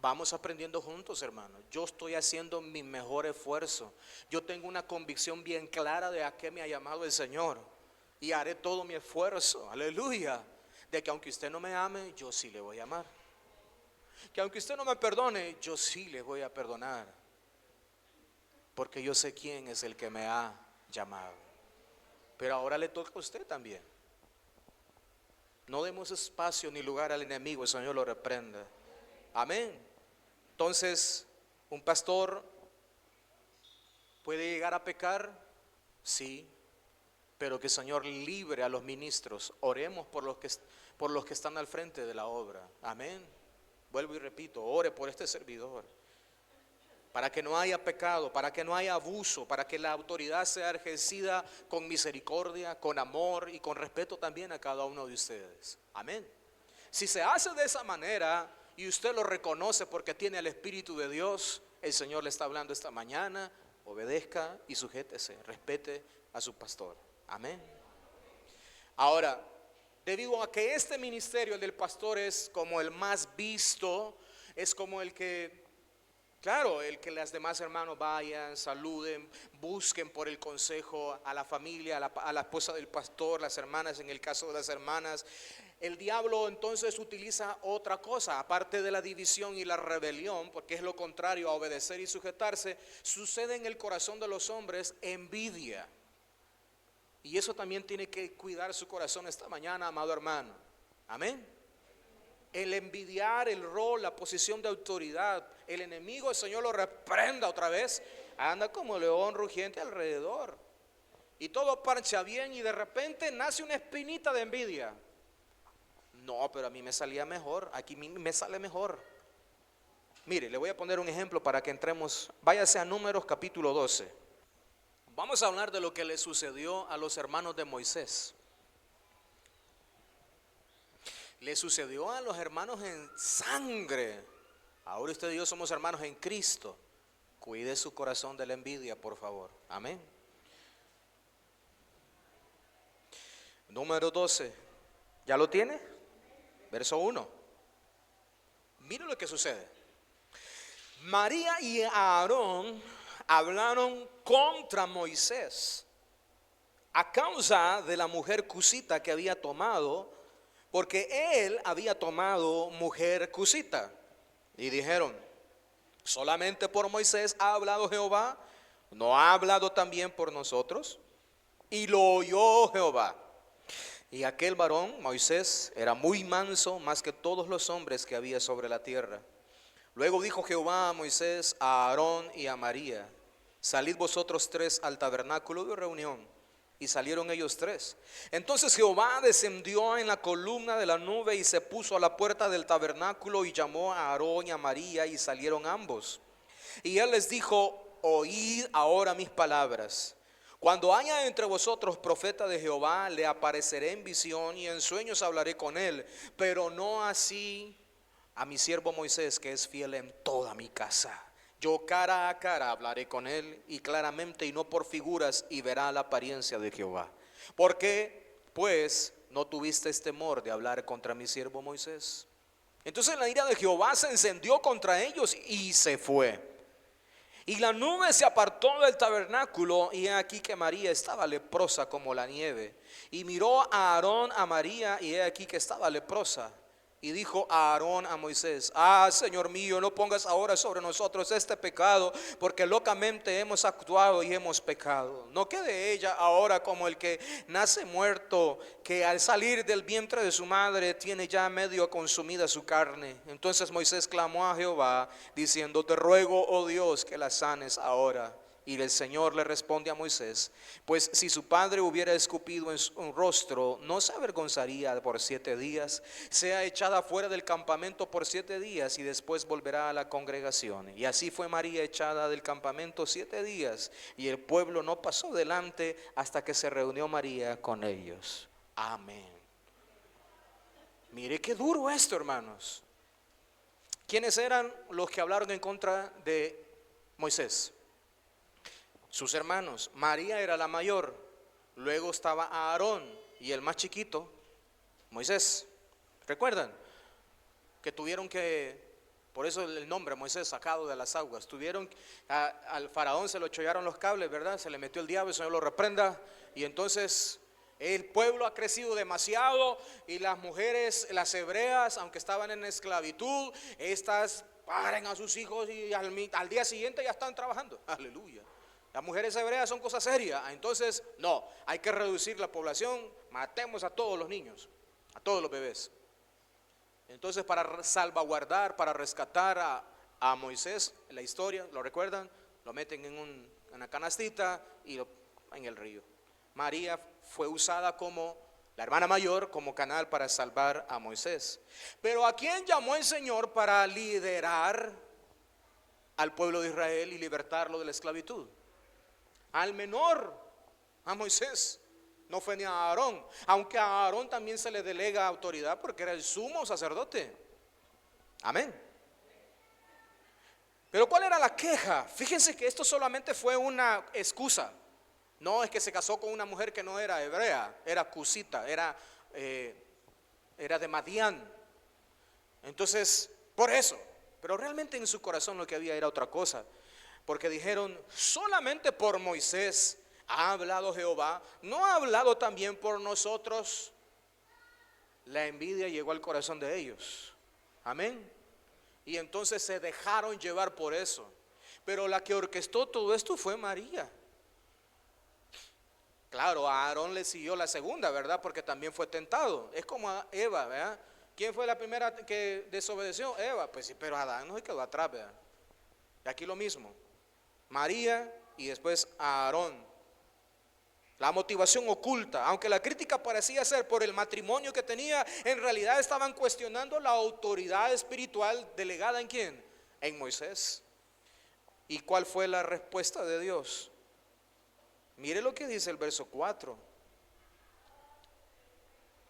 Vamos aprendiendo juntos, hermanos. Yo estoy haciendo mi mejor esfuerzo. Yo tengo una convicción bien clara de a qué me ha llamado el Señor, y haré todo mi esfuerzo, aleluya, de que aunque usted no me ame, yo sí le voy a amar. Que aunque usted no me perdone, yo sí le voy a perdonar, porque yo sé quién es el que me ha llamado. Pero ahora le toca a usted también. No demos espacio ni lugar al enemigo, el Señor lo reprenda. Amén. Entonces, ¿un pastor puede llegar a pecar? Sí, pero que el Señor libre a los ministros. Oremos por los que están al frente de la obra. Amén. Vuelvo y repito, ore por este servidor. para que no haya pecado, para que no haya abuso, para que la autoridad sea ejercida con misericordia, con amor y con respeto también a cada uno de ustedes. Amén. Si se hace de esa manera y usted lo reconoce porque tiene el Espíritu de Dios, el Señor le está hablando esta mañana, obedezca y sujétese, respete a su pastor. Amén. Ahora, debido a que este ministerio, el del pastor, es como el más visto, es como el que, claro, el que las demás hermanos vayan, saluden, busquen por el consejo a la familia, a la esposa del pastor, las hermanas, en el caso de las hermanas. El diablo entonces utiliza otra cosa, aparte de la división y la rebelión, porque es lo contrario a obedecer y sujetarse. Sucede en el corazón de los hombres envidia. Y eso también tiene que cuidar su corazón esta mañana, amado hermano. Amén. El envidiar el rol, la posición de autoridad. El enemigo, el Señor lo reprenda otra vez. Anda como león rugiente alrededor. Y todo parcha bien y de repente nace una espinita de envidia. No, pero a mí me salía mejor, aquí me sale mejor. Mire, le voy a poner un ejemplo para que entremos. Váyase a Números capítulo 12. Vamos a hablar de lo que le sucedió a los hermanos de Moisés. Le sucedió a los hermanos en sangre. Ahora usted y yo somos hermanos en Cristo. Cuide su corazón de la envidia, por favor. Amén. Número 12. ¿Ya lo tiene? Verso 1. Mira lo que sucede. María y Aarón hablaron contra Moisés a causa de la mujer cusita que había tomado, porque él había tomado mujer cusita. Y dijeron: solamente por Moisés ha hablado Jehová, ¿no ha hablado también por nosotros? Y lo oyó Jehová. Y aquel varón, Moisés, era muy manso, más que todos los hombres que había sobre la tierra. Luego dijo Jehová a Moisés, a Aarón y a María: salid vosotros tres al tabernáculo de reunión. Y salieron ellos tres. Entonces Jehová descendió en la columna de la nube y se puso a la puerta del tabernáculo y llamó a Aarón y a María, y salieron ambos. Y él les dijo: oíd ahora mis palabras. Cuando haya entre vosotros profeta de Jehová, le apareceré en visión y en sueños hablaré con él, pero no así a mi siervo Moisés, que es fiel en toda mi casa. Yo cara a cara hablaré con él, y claramente y no por figuras, y verá la apariencia de Jehová. ¿Por qué, pues, no tuvisteis temor de hablar contra mi siervo Moisés? Entonces la ira de Jehová se encendió contra ellos y se fue. Y la nube se apartó del tabernáculo, y he aquí que María estaba leprosa como la nieve. Y miró a Aarón a María, y he aquí que estaba leprosa. Y dijo a Aarón a Moisés: Señor mío, no pongas ahora sobre nosotros este pecado, porque locamente hemos actuado y hemos pecado. No quede ella ahora como el que nace muerto, que al salir del vientre de su madre tiene ya medio consumida su carne. Entonces Moisés clamó a Jehová, diciendo: te ruego, oh Dios, que la sanes ahora. Y el Señor le responde a Moisés: pues si su padre hubiera escupido en su rostro, ¿no se avergonzaría por 7 días? Sea echada fuera del campamento por 7 días, y después volverá a la congregación. Y así fue María echada del campamento 7 días, y el pueblo no pasó delante hasta que se reunió María con ellos. Amén. Mire qué duro esto, hermanos. ¿Quiénes eran los que hablaron en contra de Moisés? Sus hermanos. María era la mayor, luego estaba Aarón, y el más chiquito, Moisés. ¿Recuerdan? Que tuvieron que, por eso el nombre Moisés, sacado de las aguas, al faraón se lo chollaron los cables, ¿verdad? Se le metió el diablo, el Señor lo reprenda. Y entonces el pueblo ha crecido demasiado, y las mujeres, las hebreas, aunque estaban en esclavitud, estas paren a sus hijos y al día siguiente ya están trabajando. Aleluya. Las mujeres hebreas son cosas serias. Entonces, no, hay que reducir la población. Matemos a todos los niños, a todos los bebés. Entonces, para salvaguardar, para rescatar a Moisés, la historia, ¿lo recuerdan? Lo meten en una canastita y en el río. María fue usada como la hermana mayor, como canal para salvar a Moisés. Pero ¿a quién llamó el Señor para liderar al pueblo de Israel y libertarlo de la esclavitud. Al menor, a Moisés, no fue ni a Aarón, aunque a Aarón también se le delega autoridad porque era el sumo sacerdote. Amén. Pero ¿cuál era la queja? Fíjense que esto solamente fue una excusa. No es que se casó con una mujer que no era hebrea, era cusita, era de Madián. Entonces, por eso. Pero realmente en su corazón lo que había era otra cosa. Porque dijeron, solamente por Moisés ha hablado Jehová, ¿no ha hablado también por nosotros? La envidia llegó al corazón de ellos. Amén. Y entonces se dejaron llevar por eso. Pero la que orquestó todo esto fue María. Claro, a Aarón le siguió la segunda, ¿verdad? Porque también fue tentado. Es como a Eva, ¿verdad? ¿Quién fue la primera que desobedeció? Eva. Pues sí, pero Adán no se quedó atrás, ¿verdad? Y aquí lo mismo. María y después a Aarón. La motivación oculta, aunque la crítica parecía ser por el matrimonio que tenía, en realidad estaban cuestionando la autoridad espiritual delegada ¿en quién? En Moisés. ¿Y cuál fue la respuesta de Dios? Mire lo que dice el verso 4.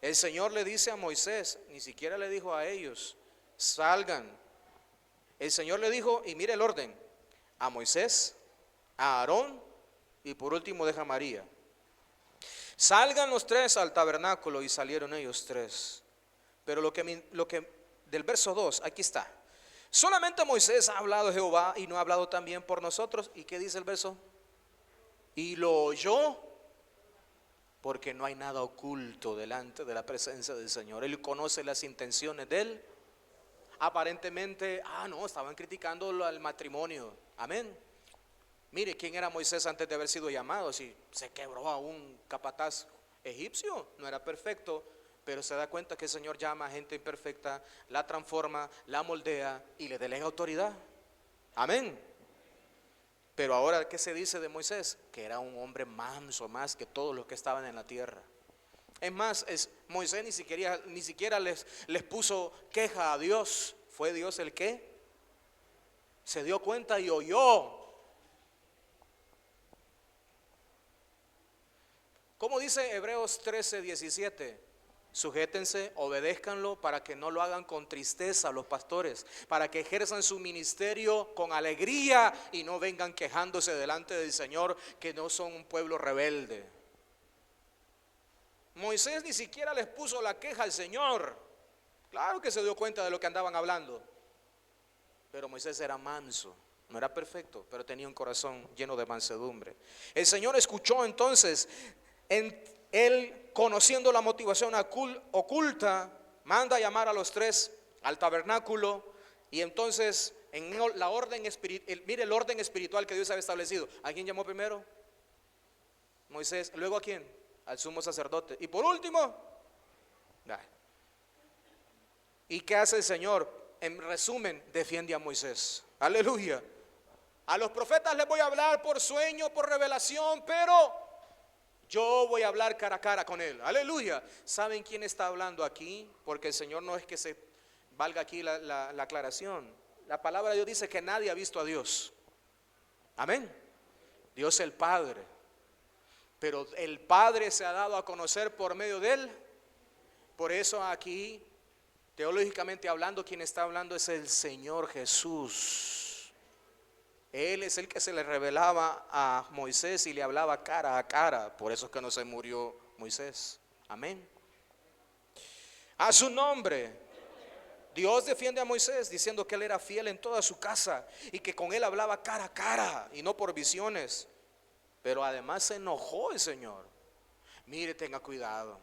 El Señor le dice a Moisés, ni siquiera le dijo a ellos, salgan. El Señor le dijo, y mire el orden, a Moisés, a Aarón y por último deja a María. Salgan los tres al tabernáculo, y salieron ellos tres. Pero lo que del verso 2, aquí está. Solamente Moisés ha hablado Jehová y no ha hablado también por nosotros. ¿Y qué dice el verso? Y lo oyó, porque no hay nada oculto delante de la presencia del Señor. Él conoce las intenciones de él. Aparentemente, no, estaban criticando al matrimonio. Amén. Mire, ¿quién era Moisés antes de haber sido llamado? Si se quebró a un capataz egipcio, no era perfecto, pero se da cuenta que el Señor llama a gente imperfecta, la transforma, la moldea y le delega autoridad. Amén. Pero ahora, ¿qué se dice de Moisés? Que era un hombre manso, más que todos los que estaban en la tierra. Es más, Moisés ni siquiera les puso queja a Dios. Fue Dios el que se dio cuenta y oyó. ¿Cómo dice Hebreos 13:17? Sujétense, obedézcanlo para que no lo hagan con tristeza los pastores, para que ejerzan su ministerio con alegría y no vengan quejándose delante del Señor que no son un pueblo rebelde. Moisés ni siquiera les puso la queja al Señor. Claro que se dio cuenta de lo que andaban hablando, pero Moisés era manso. No era perfecto, pero tenía un corazón lleno de mansedumbre. El Señor escuchó entonces. Él, conociendo la motivación oculta, manda a llamar a los tres al tabernáculo. Y entonces en la orden espiritual, mire el orden espiritual que Dios había establecido. ¿A quién llamó primero? Moisés. ¿Luego a quién? Al sumo sacerdote. Y por último, ¿y qué hace el Señor? En resumen, defiende a Moisés. Aleluya. A los profetas les voy a hablar por sueño, por revelación, pero yo voy a hablar cara a cara con él. Aleluya. ¿Saben quién está hablando aquí? Porque el Señor no es que se valga aquí la aclaración. La palabra de Dios dice que nadie ha visto a Dios. Amén. Dios el Padre. Pero el Padre se ha dado a conocer por medio de él. Por eso aquí, teológicamente hablando, quien está hablando es el Señor Jesús. Él es el que se le revelaba a Moisés y le hablaba cara a cara. Por eso es que no se murió Moisés. Amén. A su nombre. Dios defiende a Moisés diciendo que él era fiel en toda su casa y que con él hablaba cara a cara y no por visiones. Pero además se enojó el Señor. Mire, tenga cuidado.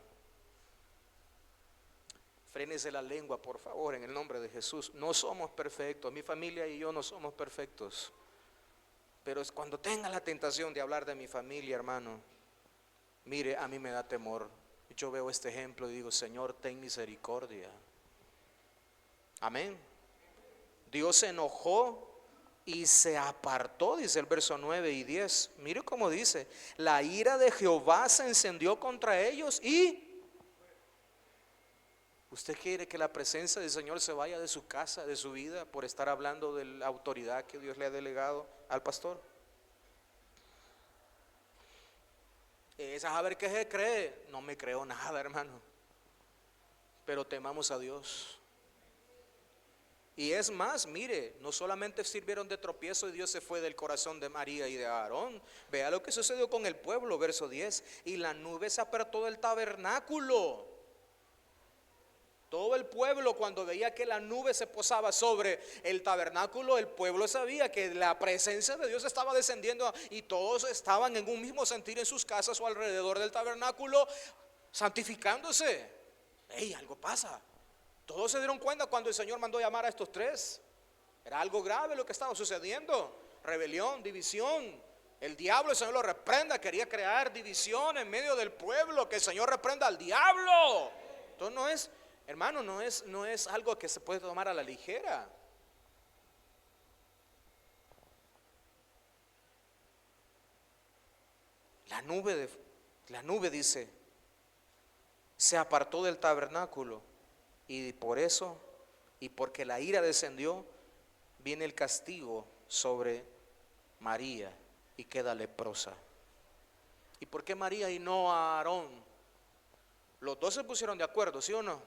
Frénese la lengua, por favor, en el nombre de Jesús. No somos perfectos. Mi familia y yo no somos perfectos. Pero es cuando tenga la tentación de hablar de mi familia, hermano, mire, a mí me da temor. Yo veo este ejemplo y digo, Señor, ten misericordia. Amén. Dios se enojó y se apartó, dice el verso 9 y 10. Mire cómo dice, la ira de Jehová se encendió contra ellos y ¿Usted quiere que la presencia del Señor se vaya de su casa, de su vida, por estar hablando de la autoridad que Dios le ha delegado al pastor? Es a ver qué se cree. No me creo nada, hermano. Pero temamos a Dios. Y es más, mire, no solamente sirvieron de tropiezo y Dios se fue del corazón de María y de Aarón. Vea lo que sucedió con el pueblo, verso 10. Y la nube se apartó del tabernáculo. Todo el pueblo, cuando veía que la nube se posaba sobre el tabernáculo, el pueblo sabía que la presencia de Dios estaba descendiendo y todos estaban en un mismo sentir en sus casas o alrededor del tabernáculo, santificándose. ¡Ey, algo pasa! Todos se dieron cuenta cuando el Señor mandó llamar a estos tres. Era algo grave lo que estaba sucediendo. Rebelión, división. El diablo, el Señor lo reprenda. Quería crear división en medio del pueblo. Que el Señor reprenda al diablo. Entonces no es, hermano, no es algo que se puede tomar a la ligera. La nube dice, se apartó del tabernáculo. Y por eso, y porque la ira descendió, viene el castigo sobre María y queda leprosa. ¿Y por qué María y no Aarón? Los dos se pusieron de acuerdo, ¿sí o no?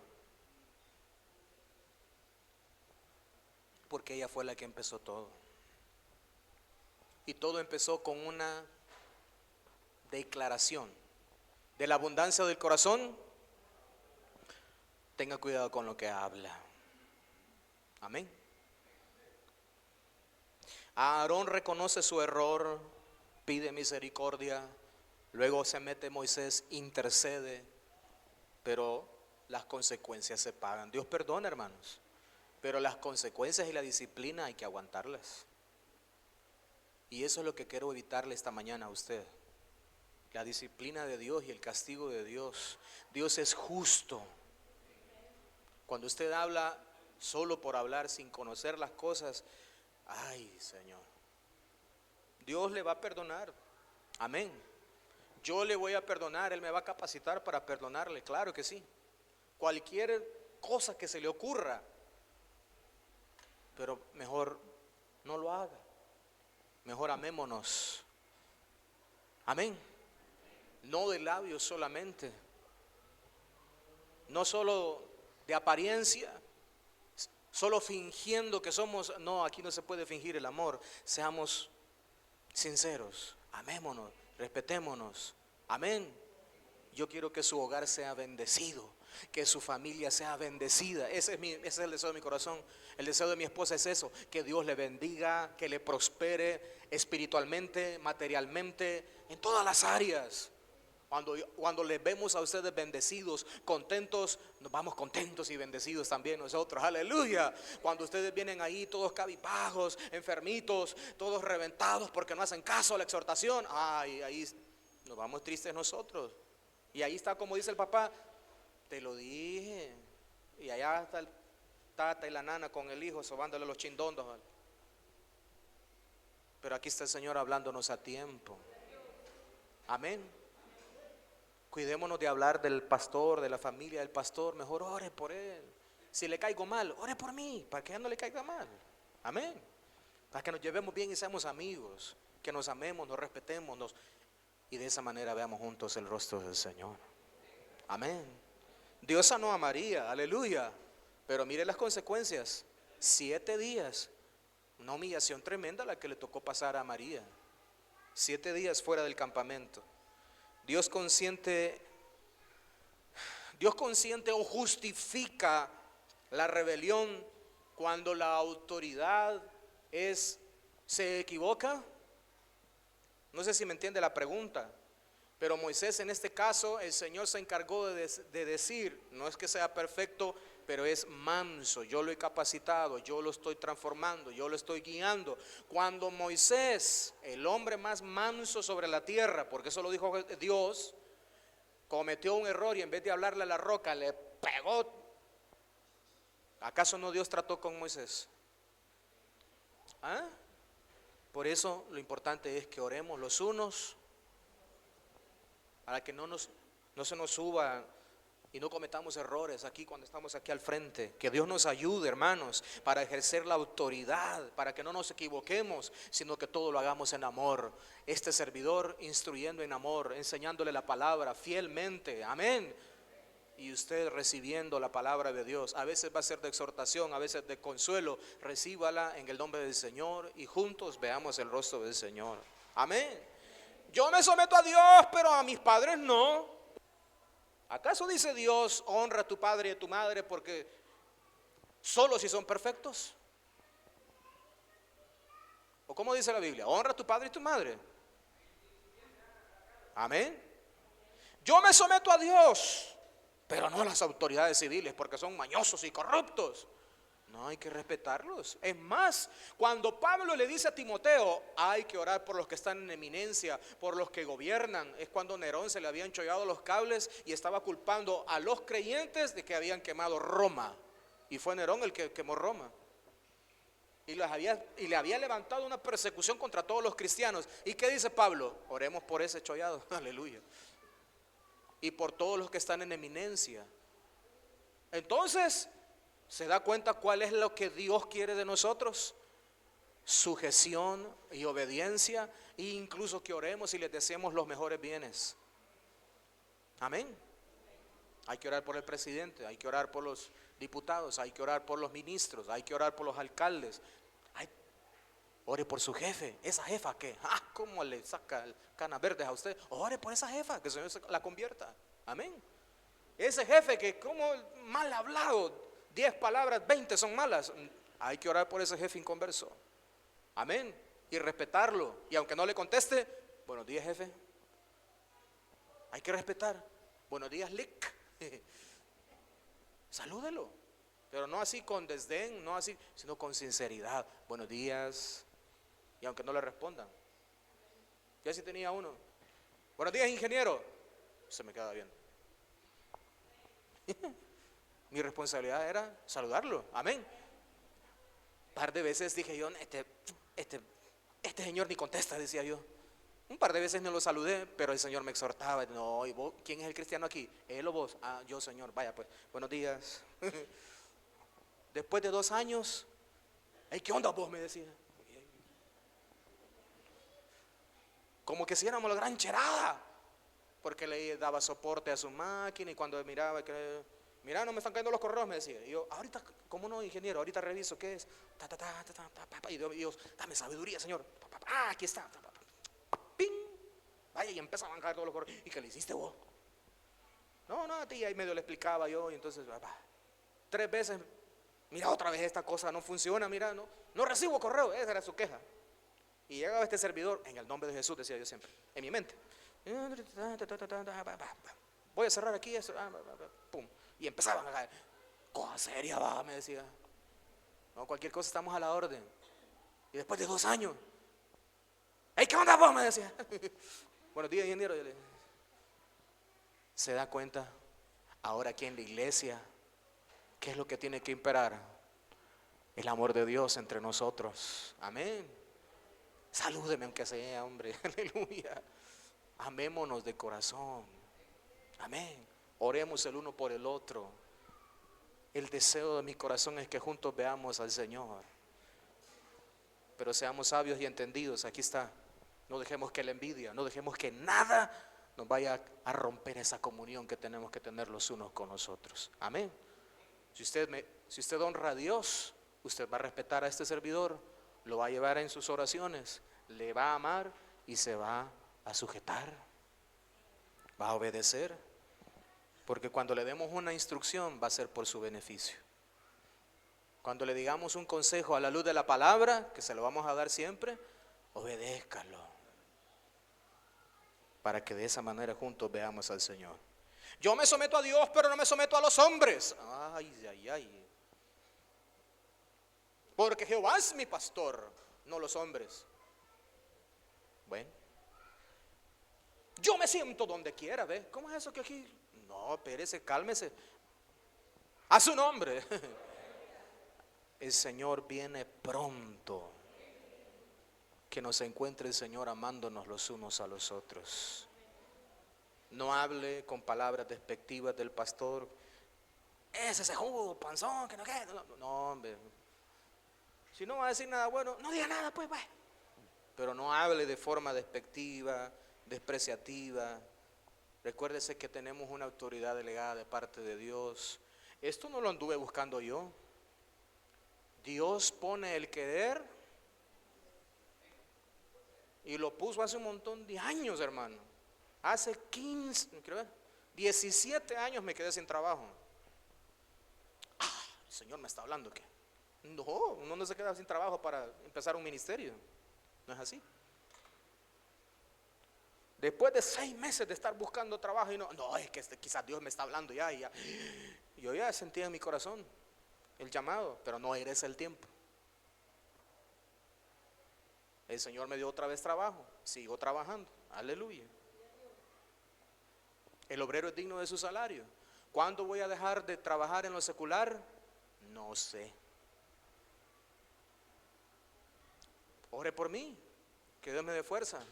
Porque ella fue la que empezó todo. Y todo empezó con una declaración. De la abundancia del corazón, tenga cuidado con lo que habla. Amén. Aarón reconoce su error, pide misericordia. Luego se mete Moisés, intercede, pero las consecuencias se pagan. Dios perdona, hermanos, pero las consecuencias y la disciplina hay que aguantarlas. Y eso es lo que quiero evitarle esta mañana a usted. La disciplina de Dios y el castigo de Dios. Dios es justo. Cuando usted habla solo por hablar, sin conocer las cosas, ay, Señor, Dios le va a perdonar. Amén. Yo le voy a perdonar, Él me va a capacitar para perdonarle, claro que sí. Cualquier cosa que se le ocurra, pero mejor no lo haga. Mejor amémonos. Amén. No de labios solamente, no solo de apariencia, solo fingiendo que somos. No, aquí no se puede fingir el amor. Seamos sinceros, amémonos, respetémonos. Amén. Yo quiero que su hogar sea bendecido, que su familia sea bendecida. Ese es el deseo de mi corazón. El deseo de mi esposa es eso, que Dios le bendiga, que le prospere espiritualmente, materialmente, en todas las áreas. Cuando les vemos a ustedes bendecidos, contentos, nos vamos contentos y bendecidos también nosotros, aleluya. Cuando ustedes vienen ahí todos cabizbajos, enfermitos, todos reventados porque no hacen caso a la exhortación, ay, ahí nos vamos tristes nosotros. Y ahí está, como dice el papá, te lo dije. Y allá está el tata y la nana con el hijo sobándole los chindondos. Pero aquí está el Señor hablándonos a tiempo. Amén. Cuidémonos de hablar del pastor, de la familia del pastor. Mejor ore por él. Si le caigo mal, ore por mí, para que ya no le caiga mal. Amén. Para que nos llevemos bien y seamos amigos, que nos amemos, nos respetemos, y de esa manera veamos juntos el rostro del Señor. Amén. Dios sanó a María, aleluya. Pero mire las consecuencias. 7 días, una humillación tremenda la que le tocó pasar a María. 7 días fuera del campamento. Dios consiente o justifica la rebelión cuando la autoridad se equivoca. No sé si me entiende la pregunta, pero Moisés en este caso, el Señor se encargó de decir, no es que sea perfecto, pero es manso, yo lo he capacitado, yo lo estoy transformando, yo lo estoy guiando. Cuando Moisés, el hombre más manso sobre la tierra, porque eso lo dijo Dios, cometió un error y en vez de hablarle a la roca, le pegó. ¿Acaso no Dios trató con Moisés? ¿Ah? Por eso lo importante es que oremos los unos para que no se nos suba y no cometamos errores aquí cuando estamos aquí al frente. Que Dios nos ayude, hermanos, para ejercer la autoridad, para que no nos equivoquemos, sino que todo lo hagamos en amor. Este servidor instruyendo en amor, enseñándole la palabra fielmente, amén. Y usted recibiendo la palabra de Dios, a veces va a ser de exhortación, a veces de consuelo. Recíbala en el nombre del Señor y juntos veamos el rostro del Señor, amén. Yo me someto a Dios, pero a mis padres no. ¿Acaso dice Dios, honra a tu padre y a tu madre porque solo si son perfectos? ¿O cómo dice la Biblia? Honra a tu padre y tu madre. Amén. Yo me someto a Dios, pero no a las autoridades civiles porque son mañosos y corruptos. No, hay que respetarlos. Es más, cuando Pablo le dice a Timoteo, hay que orar por los que están en eminencia, por los que gobiernan. Es cuando Nerón se le habían enchollado los cables y estaba culpando a los creyentes de que habían quemado Roma. Y fue Nerón el que quemó Roma. Y le había levantado una persecución contra todos los cristianos. ¿Y qué dice Pablo? Oremos por ese chollado, aleluya. Y por todos los que están en eminencia. Entonces, ¿se da cuenta cuál es lo que Dios quiere de nosotros? Sujeción y obediencia, e incluso que oremos y les deseemos los mejores bienes. Amén. Hay que orar por el presidente, hay que orar por los diputados, hay que orar por los ministros, hay que orar por los alcaldes. Ore por su jefe, esa jefa que, cómo le saca canas verdes a usted. Ore por esa jefa, que el Señor la convierta. Amén. Ese jefe que como mal hablado, 10 palabras, 20 son malas. Hay que orar por ese jefe inconverso. Amén. Y respetarlo. Y aunque no le conteste, buenos días, jefe. Hay que respetar. Buenos días, Lick. Salúdelo. Pero no así con desdén, no así, sino con sinceridad. Buenos días. Y aunque no le respondan. Ya sí tenía uno. Buenos días, ingeniero. Se me queda bien. Mi responsabilidad era saludarlo, amén. Un par de veces dije yo, este señor ni contesta, decía yo. Un par de veces no lo saludé, pero el Señor me exhortaba. No, ¿y vos, quién es el cristiano aquí? ¿Él o vos? Yo, Señor, vaya pues, buenos días. Después de 2 años, ¿qué onda vos? Me decía. Como que si éramos la gran cherada, porque le daba soporte a su máquina y cuando miraba que... Mira, no me están cayendo los correos, me decía. Y yo, ahorita, ¿cómo no, ingeniero? Ahorita reviso qué es. Y Dios, dame sabiduría, Señor. Aquí está. ¡Ping! Vaya, y empezaban a caer todos los correos. ¿Y qué le hiciste vos? No, a ti, ahí medio le explicaba yo. Y entonces, 3 veces, mira, otra vez esta cosa no funciona, mira, no recibo correo. Esa era su queja. Y llegaba este servidor, en el nombre de Jesús, decía yo siempre, en mi mente. Voy a cerrar aquí eso. Pum. Y empezaban a caer. Cosa seria, va, me decía. No, cualquier cosa estamos a la orden. Y después de 2 años, ¿qué onda vos? Me decía. Buenos días, ingeniero. ¿Se da cuenta? Ahora aquí en la iglesia, ¿qué es lo que tiene que imperar? El amor de Dios entre nosotros. Amén. Salúdeme aunque sea, hombre. Aleluya. Amémonos de corazón. Amén. Oremos el uno por el otro. El deseo de mi corazón es que juntos veamos al Señor. Pero seamos sabios y entendidos. Aquí está. No dejemos que la envidia, no dejemos que nada nos vaya a romper esa comunión que tenemos que tener los unos con los otros. Amén. Si usted honra a Dios, usted va a respetar a este servidor, lo va a llevar en sus oraciones, le va a amar y se va a sujetar, va a obedecer, porque cuando le demos una instrucción va a ser por su beneficio. Cuando le digamos un consejo a la luz de la palabra, que se lo vamos a dar siempre, obedézcalo, para que de esa manera juntos veamos al Señor. Yo me someto a Dios, pero no me someto a los hombres. Ay. Porque Jehová es mi pastor, no los hombres. Bueno, yo me siento donde quiera, ¿ve? ¿Cómo es eso que aquí? No, espérese, cálmese. A su nombre. El Señor viene pronto. Que nos encuentre el Señor amándonos los unos a los otros. No hable con palabras despectivas del pastor. Ese cejudo, panzón, que no quede. No, hombre. Si no va a decir nada bueno, no diga nada, pues. Pero no hable de forma despectiva, despreciativa. Recuérdese que tenemos una autoridad delegada de parte de Dios. Esto no lo anduve buscando yo. Dios pone el querer y lo puso hace un montón de años, hermano. Hace 17 años me quedé sin trabajo. El Señor me está hablando que no, uno no se queda sin trabajo para empezar un ministerio. No es así. Después de 6 meses de estar buscando trabajo y no, es que quizás Dios me está hablando ya. Yo ya sentía en mi corazón el llamado, pero no era ese el tiempo. El Señor me dio otra vez trabajo, sigo trabajando, aleluya. El obrero es digno de su salario. ¿Cuándo voy a dejar de trabajar en lo secular? No sé. Ore por mí, que Dios me dé fuerza.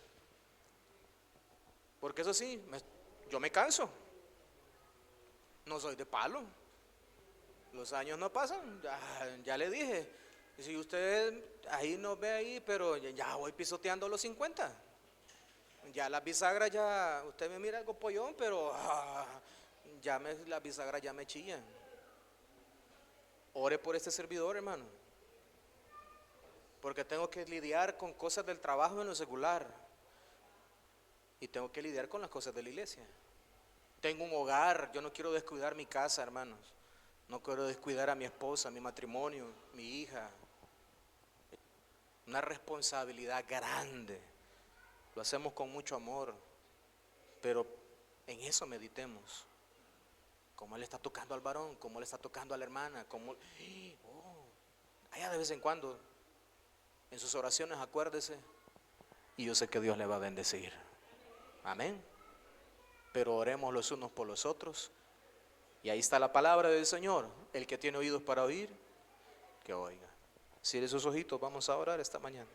Porque eso sí, yo me canso. No soy de palo. Los años no pasan, ya le dije. Si usted ahí nos ve ahí, pero ya voy pisoteando los 50. Ya las bisagras ya, usted me mira algo pollón, pero las bisagras ya me chillan. Ore por este servidor, hermano. Porque tengo que lidiar con cosas del trabajo en lo secular. Y tengo que lidiar con las cosas de la iglesia. Tengo un hogar, yo no quiero descuidar mi casa, hermanos. No quiero descuidar a mi esposa, mi matrimonio, mi hija. Una responsabilidad grande. Lo hacemos con mucho amor. Pero en eso meditemos. Cómo le está tocando al varón, cómo le está tocando a la hermana, allá de vez en cuando, en sus oraciones acuérdese. Y yo sé que Dios le va a bendecir. Amén. Pero oremos los unos por los otros. Y ahí está la palabra del Señor. El que tiene oídos para oír, que oiga. Cierre sus ojitos, vamos a orar esta mañana.